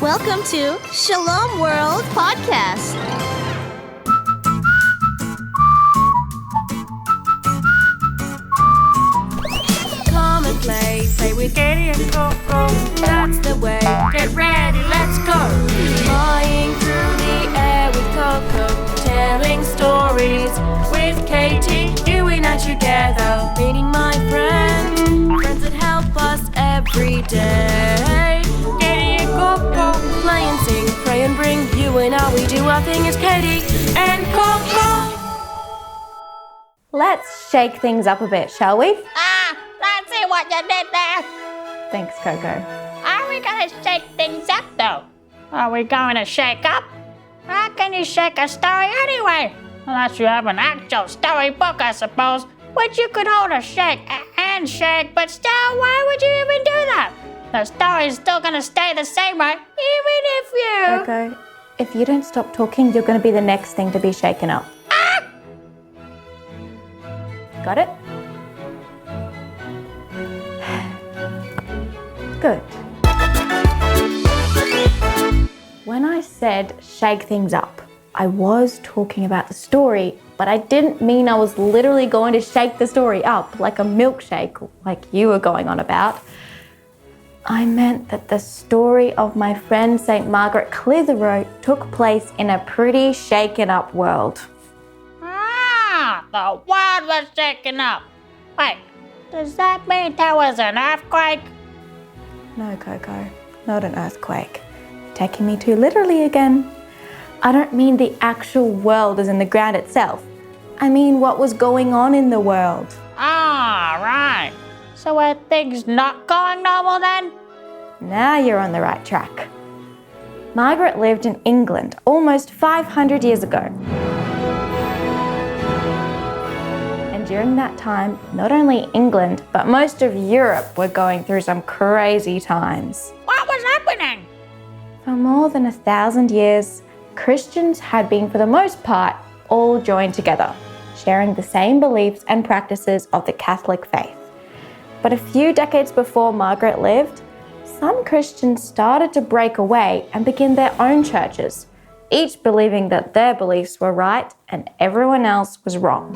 Welcome to Shalom World Podcasts. Come and play with Katie and Koco. That's the way. Get ready, let's go. Flying through the air with Koco, telling stories with Katie. You and I together, meeting my friends that help us every day. Katie and Koco, play and sing, pray and bring. You and I, we do our thing as Katie and Koco. Let's shake things up a bit, shall we? Let's see what you did there. Thanks, Coco. Are we going to shake things up, though? Are we going to shake up? How can you shake a story anyway? Unless you have an actual storybook, I suppose, which you could hold a handshake, but still, why would you even do that? The story's still going to stay the same, right? Even if you... Coco, if you don't stop talking, you're going to be the next thing to be shaken up. Got it? Good. When I said shake things up, I was talking about the story, but I didn't mean I was literally going to shake the story up like a milkshake, like you were going on about. I meant that the story of my friend St. Margaret Clitherow took place in a pretty shaken up world. The world was shaken up. Wait, does that mean there was an earthquake? No, Coco, not an earthquake. You're taking me too literally again. I don't mean the actual world as in the ground itself. I mean what was going on in the world. Right. So were things not going normal then? Now you're on the right track. Margaret lived in England almost 500 years ago. And during that time, not only England, but most of Europe were going through some crazy times. What was happening? For more than 1,000 years, Christians had been, for the most part, all joined together, sharing the same beliefs and practices of the Catholic faith. But a few decades before Margaret lived, some Christians started to break away and begin their own churches, each believing that their beliefs were right and everyone else was wrong.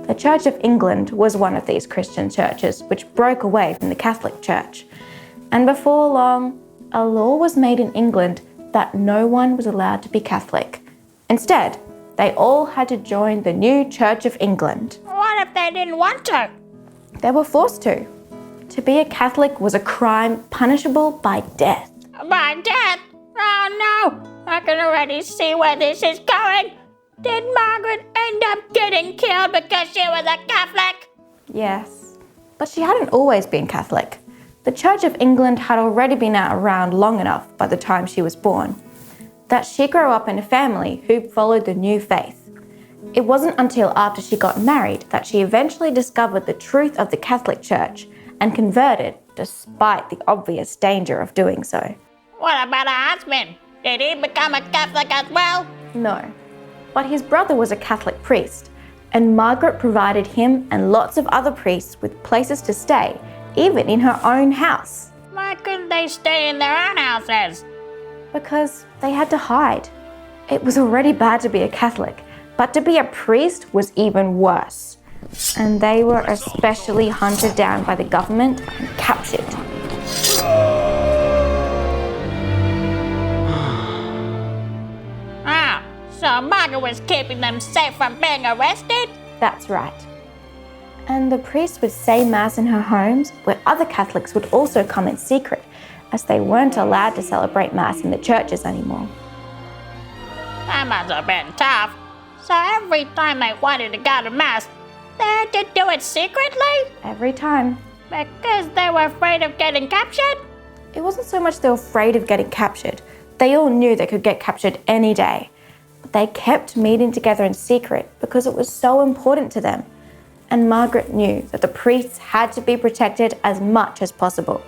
The Church of England was one of these Christian churches which broke away from the Catholic Church. And before long, a law was made in England that no one was allowed to be Catholic. Instead, they all had to join the new Church of England. What if they didn't want to? They were forced to. To be a Catholic was a crime punishable by death. By death? Oh no! I can already see where this is going. Did Margaret end up getting killed because she was a Catholic? Yes, but she hadn't always been Catholic. The Church of England had already been around long enough by the time she was born that she grew up in a family who followed the new faith. It wasn't until after she got married that she eventually discovered the truth of the Catholic Church and converted despite the obvious danger of doing so. What about her husband? Did he become a Catholic as well? No, but his brother was a Catholic priest, and Margaret provided him and lots of other priests with places to stay, even in her own house. Why couldn't they stay in their own houses? Because they had to hide. It was already bad to be a Catholic, but to be a priest was even worse. And they were especially hunted down by the government and captured. So Margaret was keeping them safe from being arrested? That's right. And the priests would say Mass in her homes, where other Catholics would also come in secret, as they weren't allowed to celebrate Mass in the churches anymore. That must have been tough. So every time they wanted to go to Mass, they had to do it secretly? Every time. Because they were afraid of getting captured? It wasn't so much they were afraid of getting captured. They all knew they could get captured any day. But they kept meeting together in secret because it was so important to them. And Margaret knew that the priests had to be protected as much as possible,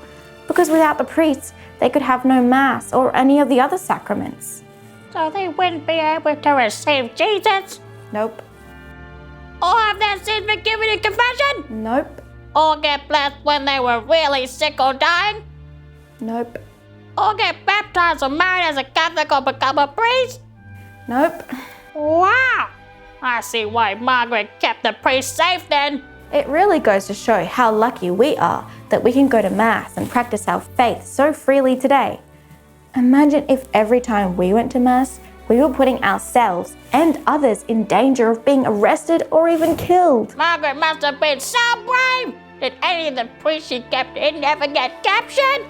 because without the priests, they could have no Mass or any of the other sacraments. So they wouldn't be able to receive Jesus? Nope. Or have their sins forgiven in confession? Nope. Or get blessed when they were really sick or dying? Nope. or get baptized or married as a Catholic or become a priest? Nope. Wow! I see why Margaret kept the priest safe then. It really goes to show how lucky we are that we can go to Mass and practice our faith so freely today. Imagine if every time we went to Mass, we were putting ourselves and others in danger of being arrested or even killed. Margaret must have been so brave! Did any of the priests she kept in ever get captured?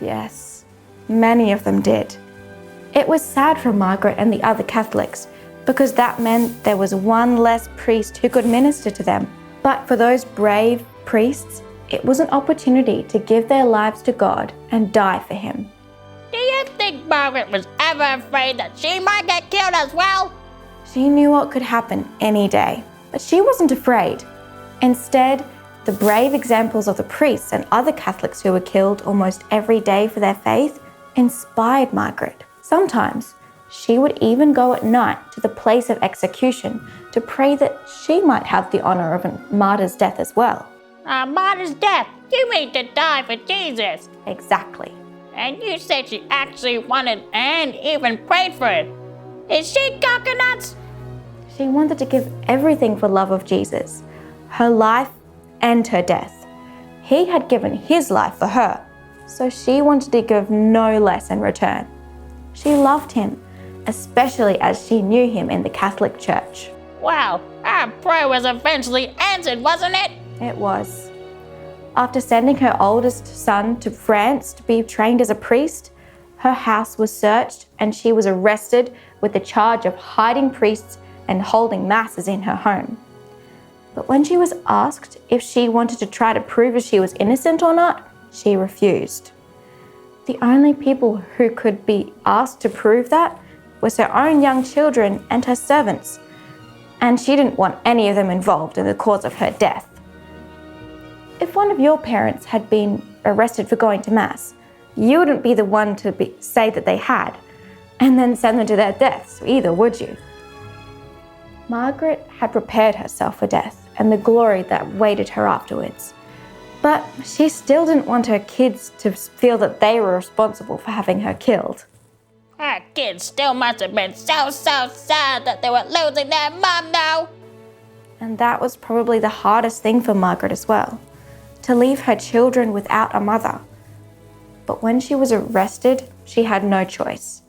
Yes, many of them did. It was sad for Margaret and the other Catholics because that meant there was one less priest who could minister to them. But for those brave priests, it was an opportunity to give their lives to God and die for Him. Do you think Margaret was ever afraid that she might get killed as well? She knew what could happen any day, but she wasn't afraid. Instead, the brave examples of the priests and other Catholics who were killed almost every day for their faith inspired Margaret. Sometimes, she would even go at night to the place of execution to pray that she might have the honor of a martyr's death as well. A martyr's death? You mean to die for Jesus? Exactly. And you said she actually wanted and even prayed for it. Is she coconuts? She wanted to give everything for love of Jesus, her life and her death. He had given his life for her, so she wanted to give no less in return. She loved him, especially as she knew him in the Catholic Church. Wow, our prayer was eventually answered, wasn't it? It was. After sending her oldest son to France to be trained as a priest, her house was searched and she was arrested with the charge of hiding priests and holding masses in her home. But when she was asked if she wanted to try to prove if she was innocent or not, she refused. The only people who could be asked to prove that was her own young children and her servants, and she didn't want any of them involved in the cause of her death. If one of your parents had been arrested for going to Mass, you wouldn't be the one to say that they had, and then send them to their deaths either, would you? Margaret had prepared herself for death and the glory that waited her afterwards. But she still didn't want her kids to feel that they were responsible for having her killed. Her kids still must have been so sad that they were losing their mom now. And that was probably the hardest thing for Margaret as well, to leave her children without a mother. But when she was arrested, she had no choice.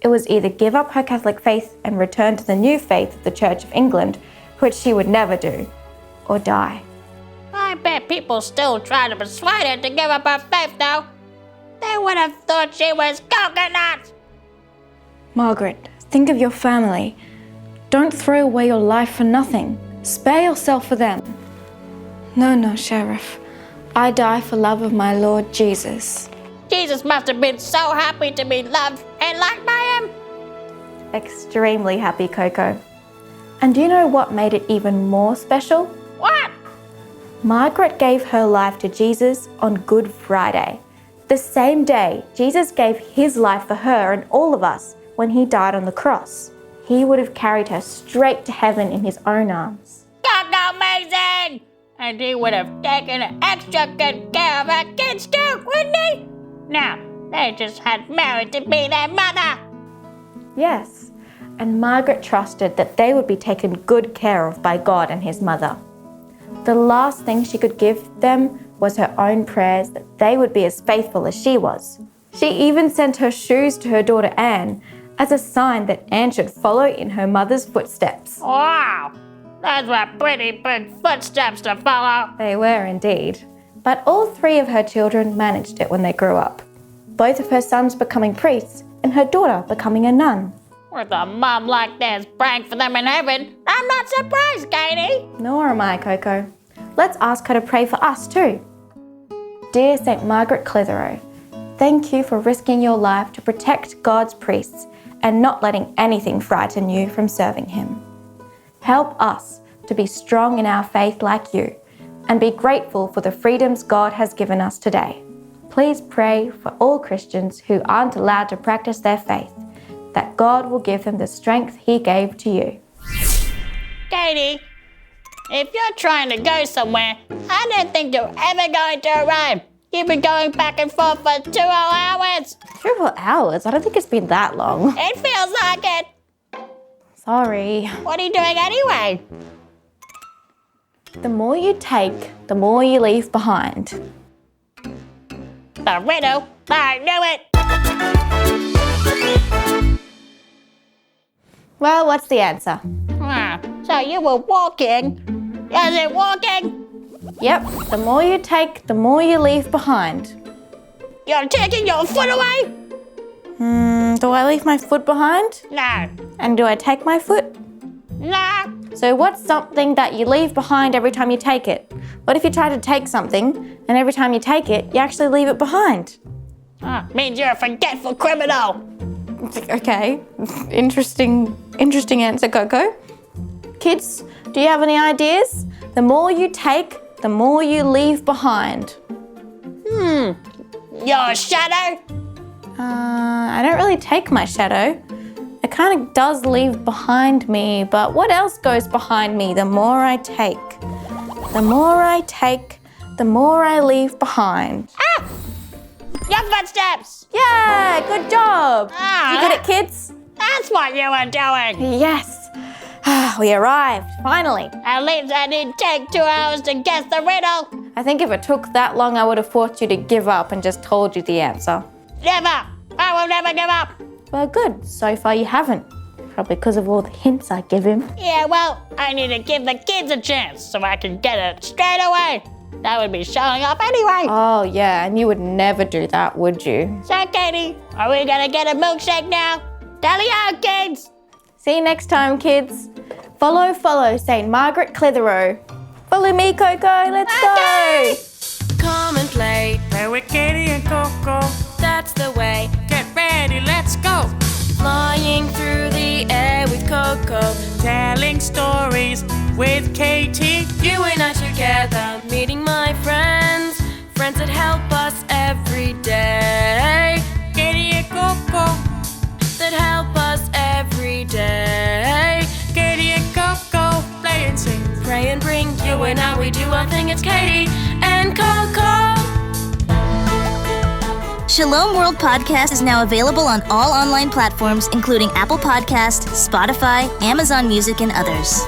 It was either give up her Catholic faith and return to the new faith of the Church of England, which she would never do, or die. I bet people still try to persuade her to give up her faith though. They would have thought she was coconut. Margaret, think of your family. Don't throw away your life for nothing. Spare yourself for them. No, Sheriff. I die for love of my Lord Jesus. Jesus must have been so happy to be loved and liked by him. Extremely happy, Koco. And do you know what made it even more special? What? Margaret gave her life to Jesus on Good Friday. The same day Jesus gave his life for her and all of us when he died on the cross. He would have carried her straight to heaven in his own arms. Coco amazing! And he would have taken extra good care of her kids too, wouldn't he? Now, they just had Mary to be their mother. Yes, and Margaret trusted that they would be taken good care of by God and his mother. The last thing she could give them was her own prayers that they would be as faithful as she was. She even sent her shoes to her daughter Anne as a sign that Anne should follow in her mother's footsteps. Wow, those were pretty big footsteps to follow. They were indeed. But all three of her children managed it when they grew up. Both of her sons becoming priests and her daughter becoming a nun. With a mom like this praying for them in heaven, I'm not surprised, Katie. Nor am I, Koco. Let's ask her to pray for us too. Dear St. Margaret Clitherow, thank you for risking your life to protect God's priests and not letting anything frighten you from serving him. Help us to be strong in our faith like you and be grateful for the freedoms God has given us today. Please pray for all Christians who aren't allowed to practice their faith, that God will give them the strength he gave to you. Katie, if you're trying to go somewhere, I don't think you're ever going to arrive. You've been going back and forth for 2 whole hours. 2 whole hours? I don't think it's been that long. It feels like it. Sorry. What are you doing anyway? The more you take, the more you leave behind. The riddle? I knew it. Well, what's the answer? So you were walking. Is it walking? Yep, the more you take, the more you leave behind. You're taking your foot away? Do I leave my foot behind? No. And do I take my foot? No. So what's something that you leave behind every time you take it? What if you try to take something and every time you take it, you actually leave it behind? Means you're a forgetful criminal. Okay, interesting answer, Koco. Kids, do you have any ideas? The more you take, the more you leave behind. Your shadow? I don't really take my shadow. It kind of does leave behind me, but what else goes behind me the more I take? The more I take, the more I leave behind. Your footsteps. Yeah, good job. You get it, kids? That's what you were doing. Yes. We arrived, finally. At least I didn't take 2 hours to guess the riddle. I think if it took that long, I would have forced you to give up and just told you the answer. Never. I will never give up. Well, good. So far you haven't. Probably because of all the hints I give him. Yeah, well, I need to give the kids a chance so I can get it straight away. That would be showing off anyway. Oh, yeah, and you would never do that, would you? So, Katie, are we gonna get a milkshake now? Tally out, kids. See you next time, kids. Follow St. Margaret Clitherow. Follow me, Koco. Let's go. Come and play with Katie and Koco. That's the way. Get ready, let's go. Flying through the air with Koco. Telling stories with Katie. You and I together, meeting my friends. Friends that help us every day. Katie and Koco. That help us every day. Katie and Koco. Play and sing. Pray and bring you and I, we do our thing. It's Katie and Koco. Shalom World Podcast is now available on all online platforms, including Apple Podcasts, Spotify, Amazon Music, and others.